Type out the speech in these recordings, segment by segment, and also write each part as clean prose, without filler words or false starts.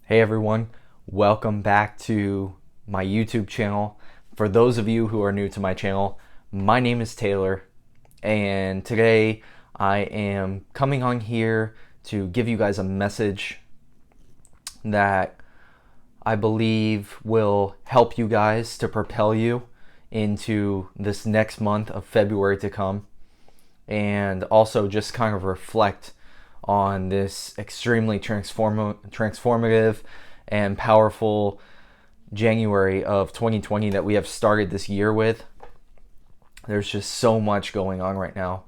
Hey everyone, welcome back to my YouTube channel. For those of you who are new to my channel, my name is Taylor, and today I am coming on here to give you guys a message that I believe will help you guys to propel you into this next month of February to come, and also just kind of reflect on this extremely transformative and powerful January of 2020 that we have started this year with. There's just so much going on right now,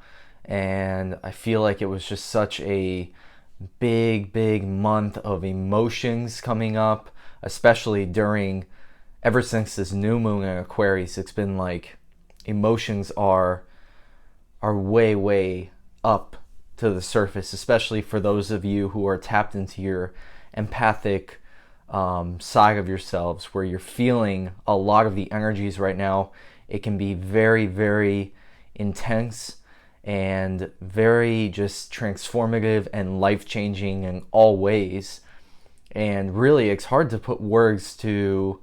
and I feel like it was just such a big month of emotions coming up, especially ever since this new moon in Aquarius. It's been like emotions are way up to the surface, especially for those of you who are tapped into your empathic side of yourselves, where you're feeling a lot of the energies right now. It can be very intense and very just transformative and life-changing in all ways. And really, it's hard to put words to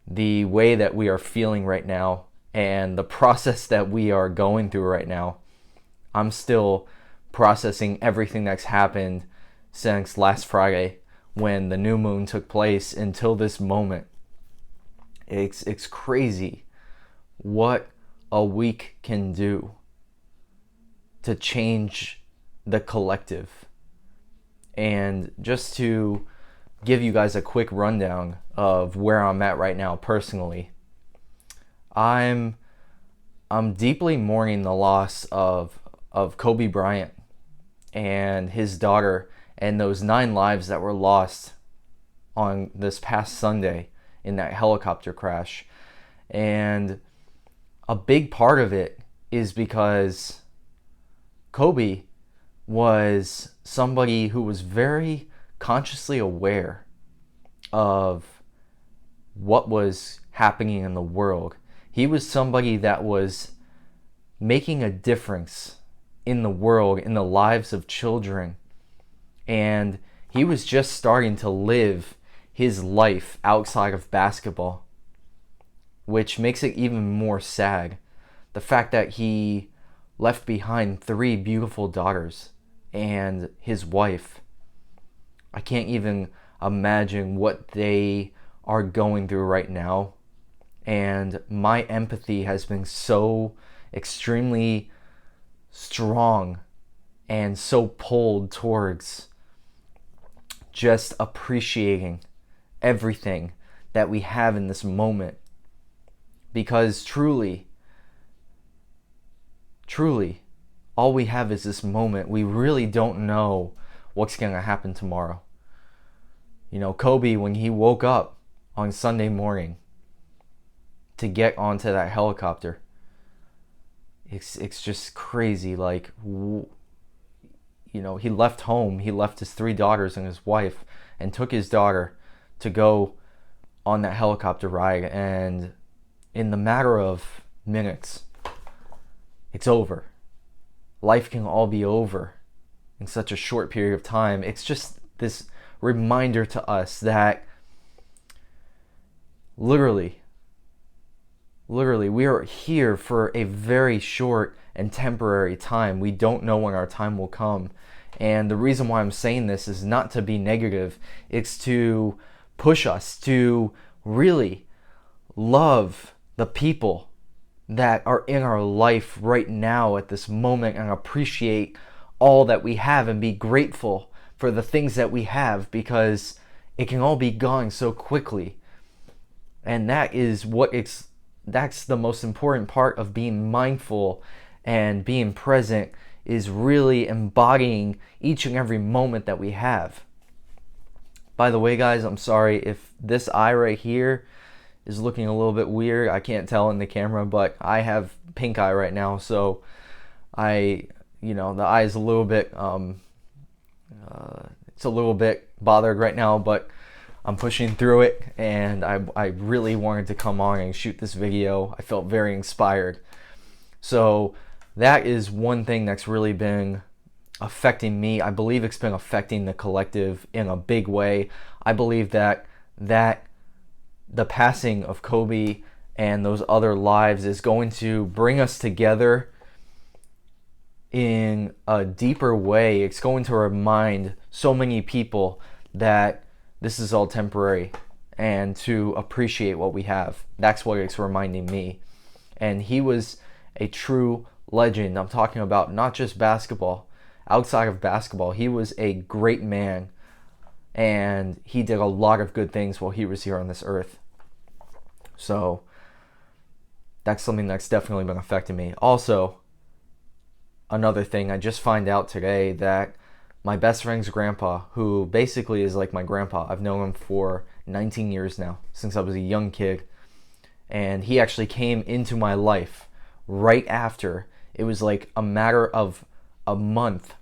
the way that we are feeling right now and the process that we are going through right now. I'm still processing everything that's happened since last Friday when the new moon took place until this moment. It's crazy what a week can do to change the collective. And just to give you guys a quick rundown of where I'm at right now personally, I'm deeply mourning the loss of Kobe Bryant and his daughter, and those 9 lives that were lost on this past Sunday in that helicopter crash. And a big part of it is because Kobe was somebody who was very consciously aware of what was happening in the world. He was somebody that was making a difference in the world, in the lives of children. And he was just starting to live his life outside of basketball, which makes it even more sad. The fact that he left behind 3 beautiful daughters and his wife. I can't even imagine what they are going through right now. And my empathy has been so extremely strong and so pulled towards just appreciating everything that we have in this moment, because truly all we have is this moment. We really don't know what's going to happen tomorrow. You know, Kobe, when he woke up on Sunday morning to get onto that helicopter, it's just crazy. Like, you know, he left home, he left his 3 daughters and his wife, and took his daughter to go on that helicopter ride, and in the matter of minutes, it's over. Life can all be over in such a short period of time. It's just this reminder to us that literally we are here for a very short and temporary time. We don't know when our time will come. And the reason why I'm saying this is not to be negative. It's to push us to really love the people that are in our life right now at this moment, and appreciate all that we have and be grateful for the things that we have, because it can all be gone so quickly. And that's the most important part of being mindful and being present, is really embodying each and every moment that we have. By the way, guys, I'm sorry if this eye right here is looking a little bit weird. I can't tell in the camera, but I have pink eye right now, so the eye is a little bit it's a little bit bothered right now, but I'm pushing through it, and I really wanted to come on and shoot this video. I felt very inspired. So that is one thing that's really been affecting me. I believe it's been affecting the collective in a big way. I believe that the passing of Kobe and those other lives is going to bring us together in a deeper way. It's going to remind so many people that this is all temporary and to appreciate what we have. That's what it's reminding me. And he was a true legend. I'm talking about not just basketball. Outside of basketball, he was a great man, and he did a lot of good things while he was here on this earth. So that's something that's definitely been affecting me. Also, another thing, I just find out today that my best friend's grandpa, who basically is like my grandpa, I've known him for 19 years now, since I was a young kid, and he actually came into my life right after. It was like a matter of a month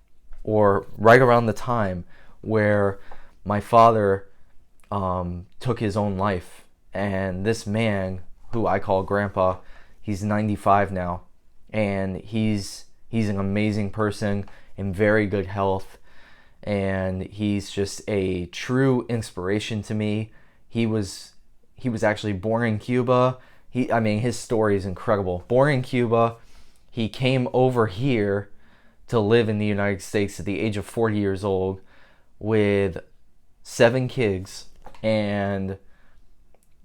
or right around the time where my father took his own life. And this man, who I call grandpa, he's 95 now, and he's an amazing person in very good health, and he's just a true inspiration to me. He was actually born in Cuba. His story is incredible. Born in Cuba, he came over here to live in the United States at the age of 40 years old with 7 kids and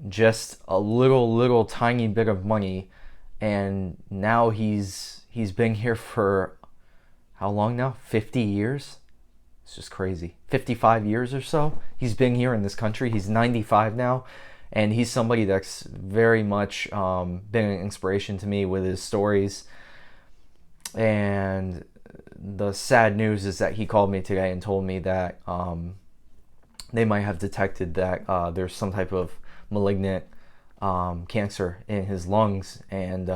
just a little tiny bit of money. And now he's been here for how long now? 50 years? It's just crazy. 55 years or so he's been here in this country. He's 95 now, and he's somebody that's very much been an inspiration to me with his stories. And the sad news is that he called me today and told me that they might have detected that there's some type of malignant cancer in his lungs, and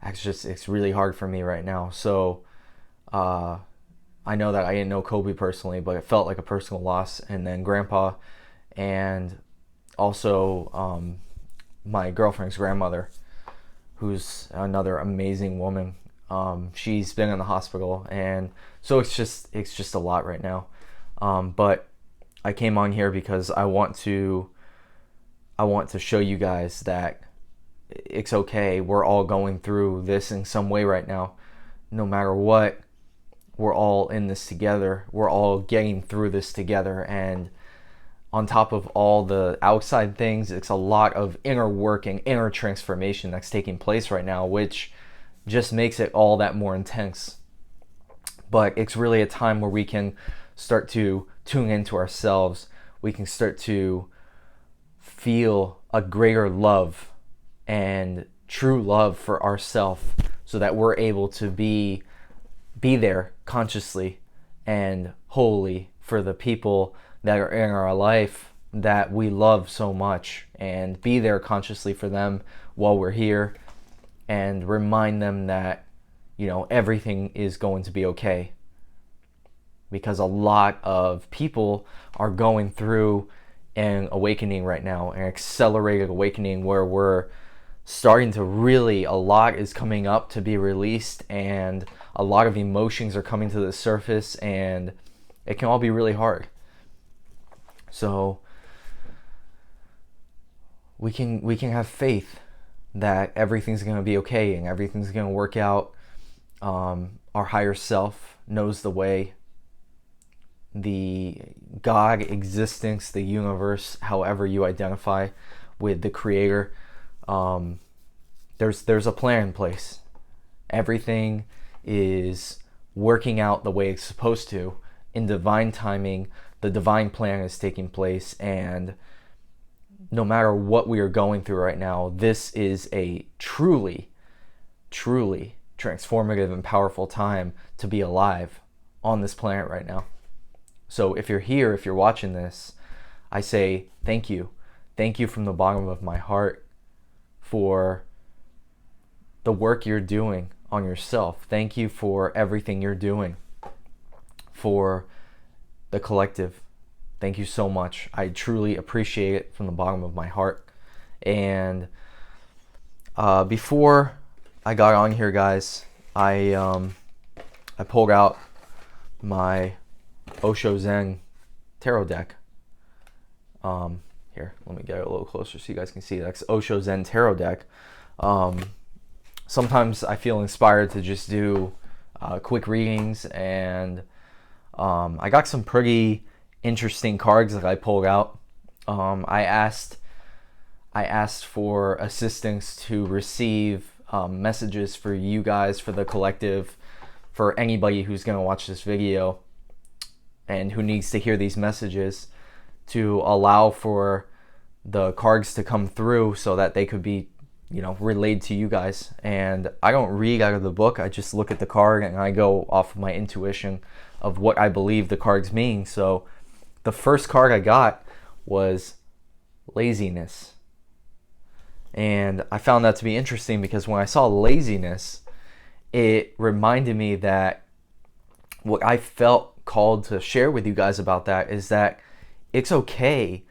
it's really hard for me right now. So I know that I didn't know Kobe personally, but it felt like a personal loss. And then Grandpa, and also my girlfriend's grandmother, who's another amazing woman. She's been in the hospital, and so it's just a lot right now. But I came on here because I want to show you guys that it's okay. We're all going through this in some way right now. No matter what, we're all in this together. We're all getting through this together. And on top of all the outside things, it's a lot of inner work and inner transformation that's taking place right now, which just makes it all that more intense. But it's really a time where we can start to tune into ourselves. We can start to feel a greater love and true love for ourselves, so that we're able to be there consciously and wholly for the people that are in our life that we love so much, and be there consciously for them while we're here, and remind them that, everything is going to be okay. Because a lot of people are going through an awakening right now, an accelerated awakening, where we're starting to a lot is coming up to be released, and a lot of emotions are coming to the surface, and it can all be really hard. So we can have faith that everything's going to be okay and everything's going to work out. Our higher self knows the way. The God existence, the universe, however you identify with the Creator, there's a plan in place. Everything is working out the way it's supposed to in divine timing. The divine plan is taking place, and no matter what we are going through right now, this is a truly transformative and powerful time to be alive on this planet right now. So if you're here, if you're watching this, I say thank you. Thank you from the bottom of my heart for the work you're doing on yourself. Thank you for everything you're doing for the collective. Thank you so much. I truly appreciate it from the bottom of my heart. And before I got on here, guys, I pulled out my Osho Zen tarot deck. Here, let me get it a little closer so you guys can see. That's Osho Zen tarot deck. Sometimes I feel inspired to just do quick readings, and I got some pretty interesting cards that I pulled out. I asked for assistance to receive messages for you guys, for the collective, for anybody who's going to watch this video and who needs to hear these messages, to allow for the cards to come through so that they could be, relayed to you guys. And I don't read out of the book. I just look at the card and I go off of my intuition of what I believe the cards mean. So the first card I got was laziness. And I found that to be interesting because when I saw laziness, it reminded me that what I felt called to share with you guys about that is that it's okay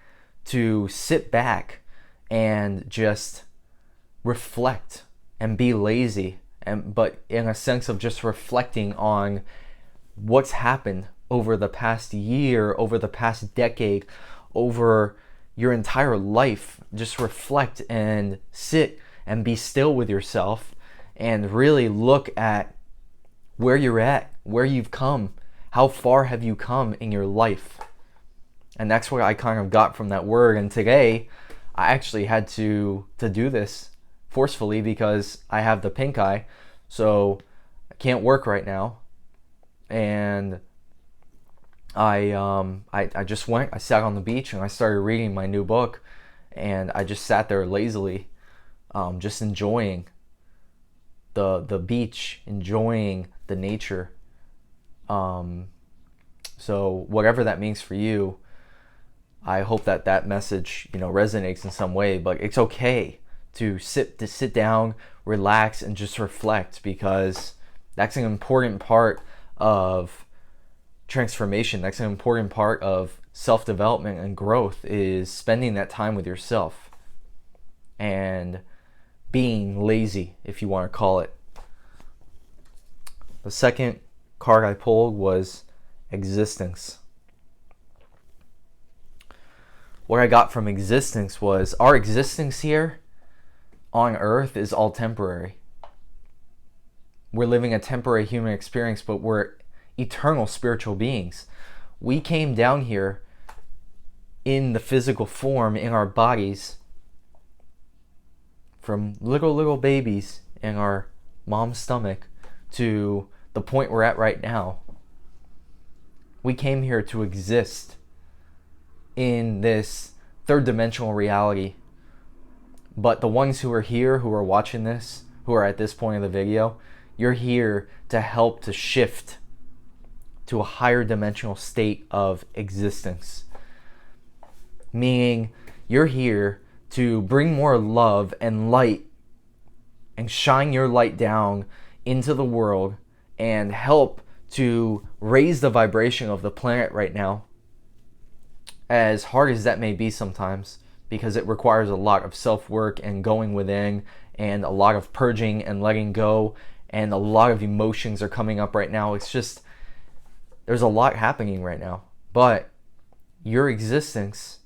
to sit back and just reflect and be lazy, but in a sense of just reflecting on what's happened over the past year, over the past decade, over your entire life. Just reflect and sit and be still with yourself and really look at where you're at, where you've come, how far have you come in your life. And that's what I kind of got from that word. And today I actually had to do this forcefully because I have the pink eye, so I can't work right now. And I just I sat on the beach and I started reading my new book, and I just sat there lazily, just enjoying the beach, enjoying the nature. So whatever that means for you, I hope that message, resonates in some way. But it's okay to sit down, relax, and just reflect, because that's an important part of transformation. That's an important part of self-development and growth, is spending that time with yourself and being lazy, if you want to call it. The second card I pulled was existence. What I got from existence was our existence here on earth is all temporary. We're living a temporary human experience, but we're eternal spiritual beings. We came down here in the physical form, in our bodies, from little babies in our mom's stomach to the point we're at right now. We came here to exist in this third dimensional reality. But the ones who are here, who are watching this, who are at this point of the video, you're here to help to shift to a higher dimensional state of existence. Meaning, you're here to bring more love and light and shine your light down into the world and help to raise the vibration of the planet right now. As hard as that may be sometimes, because it requires a lot of self-work and going within, and a lot of purging and letting go, and a lot of emotions are coming up right now. It's just, there's a lot happening right now. But your existence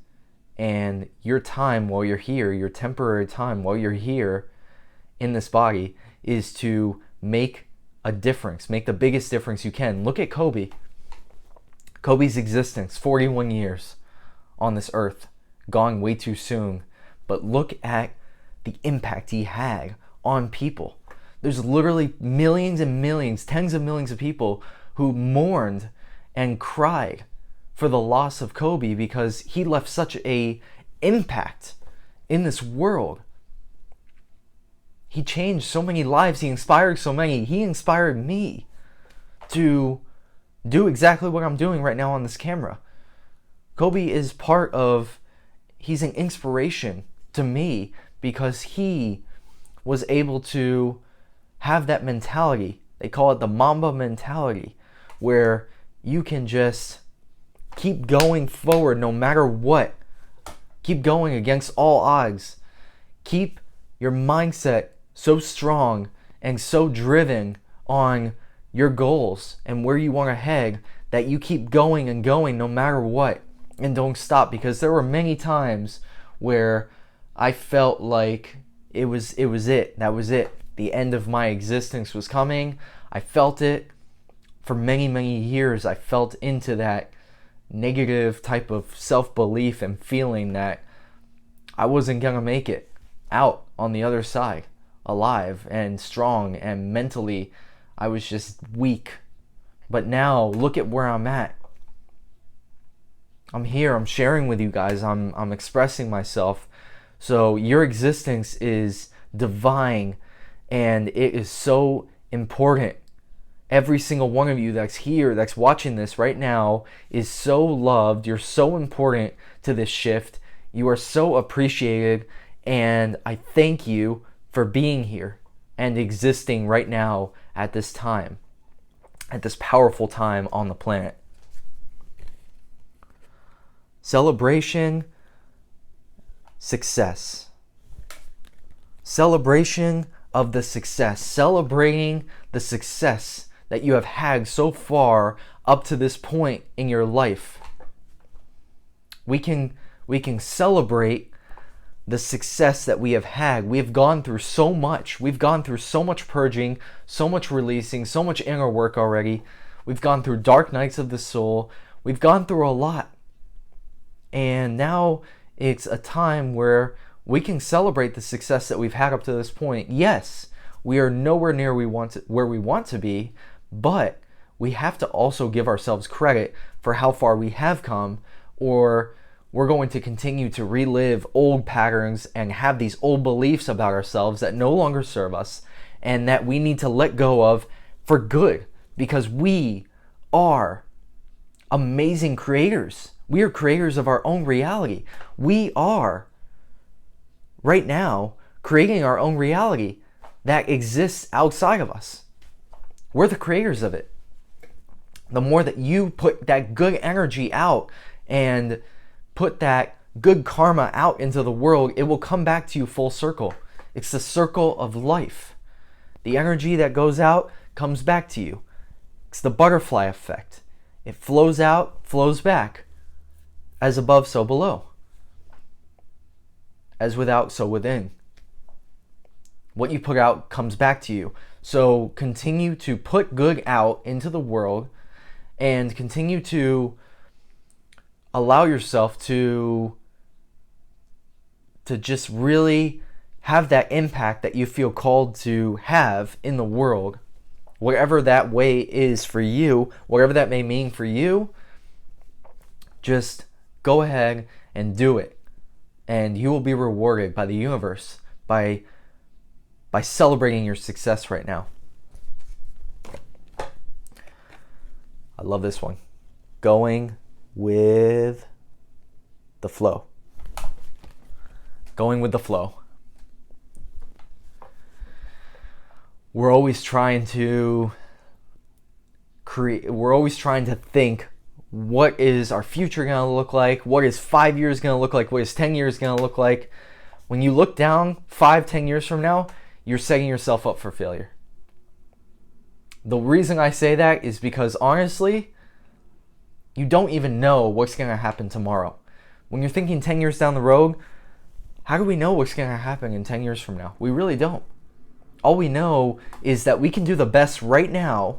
and your time while you're here, your temporary time while you're here in this body, is to make a difference, make the biggest difference you can. Look at Kobe. Kobe's existence, 41 years on this earth, gone way too soon. But look at the impact he had on people. There's literally millions and millions, tens of millions of people who mourned and cried for the loss of Kobe because he left such a impact in this world. He changed so many lives. He inspired so many. He inspired me to do exactly what I'm doing right now on this camera. Kobe is he's an inspiration to me because he was able to have that mentality. They call it the Mamba mentality, where you can just keep going forward no matter what. Keep going against all odds. Keep your mindset so strong and so driven on your goals and where you want to head, that you keep going and going no matter what, and don't stop. Because there were many times where I felt like it was it. That was it. The end of my existence was coming. I felt it for many, many years. I felt into that negative type of self-belief and feeling that I wasn't gonna make it out on the other side alive and strong, and mentally I was just weak. But now look at where I'm at. I'm here, I'm sharing with you guys, I'm expressing myself. So your existence is divine, and it is so important. Every single one of you that's here, that's watching this right now, is so loved. You're so important to this shift. You are so appreciated, and I thank you for being here and existing right now at this time, at this powerful time on the planet. Celebration, success. Celebration of the success. Celebrating the success that you have had so far up to this point in your life. We can celebrate the success that we have had. We have gone through so much. We've gone through so much purging, so much releasing, so much inner work already. We've gone through dark nights of the soul. We've gone through a lot. And now it's a time where we can celebrate the success that we've had up to this point. Yes, we are nowhere near where we want to be, but we have to also give ourselves credit for how far we have come, or we're going to continue to relive old patterns and have these old beliefs about ourselves that no longer serve us and that we need to let go of for good, because we are amazing creators. We are creators of our own reality. We are, right now, creating our own reality that exists outside of us. We're the creators of it. The more that you put that good energy out and put that good karma out into the world, it will come back to you full circle. It's the circle of life. The energy that goes out comes back to you. It's the butterfly effect. It flows out, flows back. As above, so below. As without, so within. What you put out comes back to you. So continue to put good out into the world, and continue to allow yourself to just really have that impact that you feel called to have in the world. Whatever that way is for you, whatever that may mean for you, just go ahead and do it. And you will be rewarded by the universe by celebrating your success right now. I love this one. Going with the flow. Going with the flow. We're always trying to think, what is our future going to look like? What is 5 years going to look like? What is 10 years going to look like? When you look down 5-10 years from now, you're setting yourself up for failure. The reason I say that is because, honestly, you don't even know what's going to happen tomorrow. When you're thinking 10 years down the road, how do we know what's going to happen in 10 years from now? We really don't. All we know is that we can do the best right now,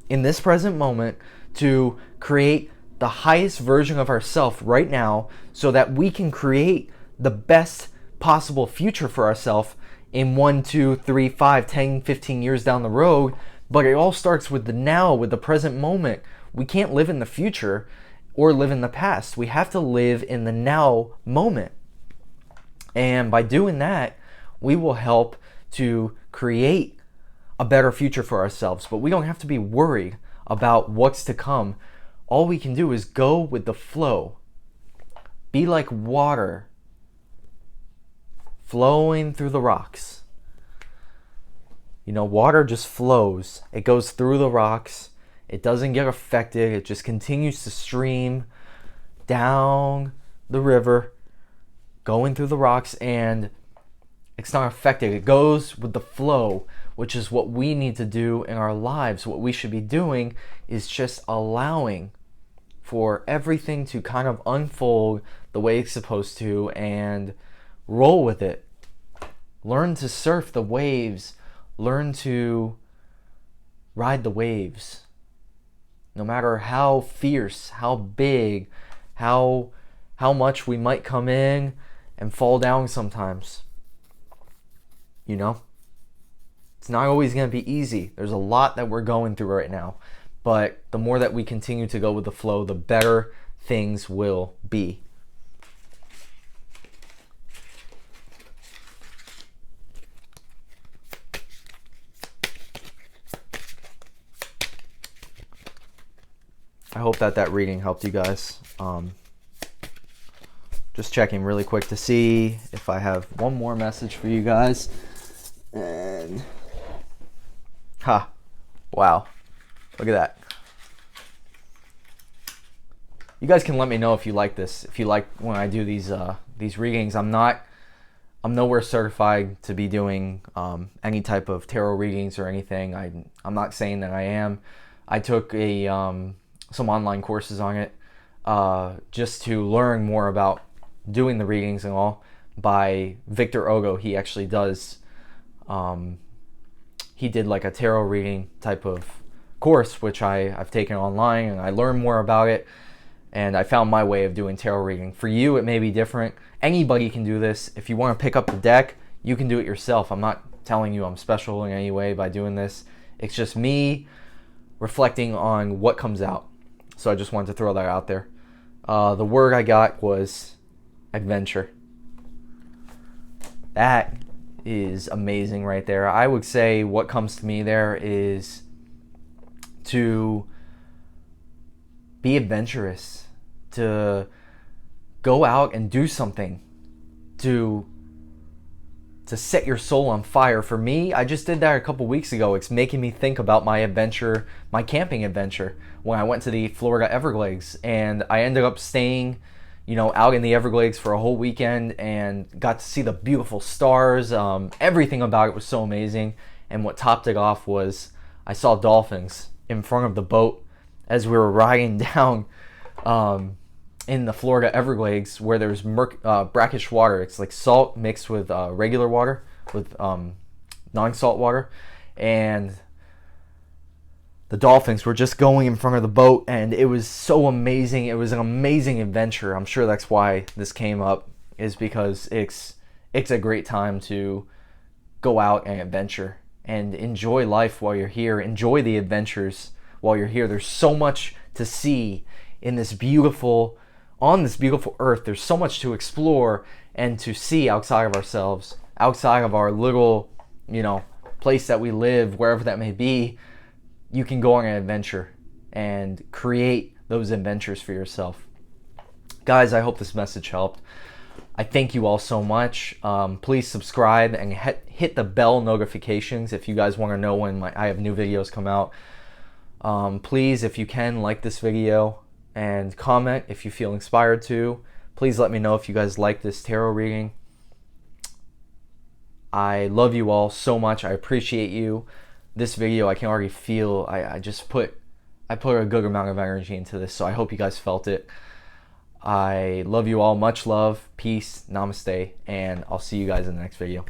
in this present moment, to create the highest version of ourselves right now, so that we can create the best possible future for ourselves in 1, 2, 3, 5, 10, 15 years down the road. But it all starts with the now, with the present moment. We can't live in the future or live in the past. We have to live in the now moment. And by doing that, we will help to create a better future for ourselves. But we don't have to be worried about what's to come. All we can do is go with the flow. Be like water flowing through the rocks. You know, water just flows. It goes through the rocks. It doesn't get affected. It just continues to stream down the river, going through the rocks, and it's not affected. It goes with the flow. which is what we need to do in our lives. What we should be doing is just allowing for everything to kind of unfold the way it's supposed to and roll with it. Learn to surf the waves. Learn to ride the waves. No matter how fierce, how big, how much we might come in and fall down sometimes. You know? It's not always going to be easy. There's a lot that we're going through right now. But the more that we continue to go with the flow, the better things will be. I hope that reading helped you guys. Just checking really quick to see if I have one more message for you guys. And wow, look at that. You guys can let me know if you like this. If you like when I do these readings. I'm nowhere certified to be doing any type of tarot readings or anything. I'm not saying that I am. I took some online courses on it just to learn more about doing the readings and all by Victor Ogo. He actually does he did like a tarot reading type of course, which I've taken online, and I learned more about it, and I found my way of doing tarot reading. For you, it may be different. Anybody can do this. If you want to pick up the deck, you can do it yourself. I'm not telling you I'm special in any way by doing this. It's just me reflecting on what comes out. So I just wanted to throw that out there. The word I got was adventure. That is amazing right there. I would say what comes to me there is to be adventurous, to go out and do something, to set your soul on fire. For me, I just did that a couple weeks ago. It's making me think about my adventure, my camping adventure, when I went to the Florida Everglades, and I ended up staying, out in the Everglades for a whole weekend and got to see the beautiful stars. Everything about it was so amazing. And what topped it off was I saw dolphins in front of the boat as we were riding down in the Florida Everglades, where there's brackish water. It's like salt mixed with regular water, with non-salt water. And the dolphins were just going in front of the boat, and it was so amazing. It was an amazing adventure. I'm sure that's why this came up, is because it's a great time to go out and adventure and enjoy life while you're here. Enjoy the adventures while you're here. There's so much to see on this beautiful earth. There's so much to explore and to see outside of ourselves, outside of our little, place that we live, wherever that may be. You can go on an adventure and create those adventures for yourself. Guys, I hope this message helped. I thank you all so much. Please subscribe and hit the bell notifications if you guys want to know when I have new videos come out. Please, if you can, like this video and comment if you feel inspired to. Please let me know if you guys like this tarot reading. I love you all so much. I appreciate you. This video, I can already feel, I put a good amount of energy into this, so I hope you guys felt it. I love you all. Much love, peace, namaste, and I'll see you guys in the next video.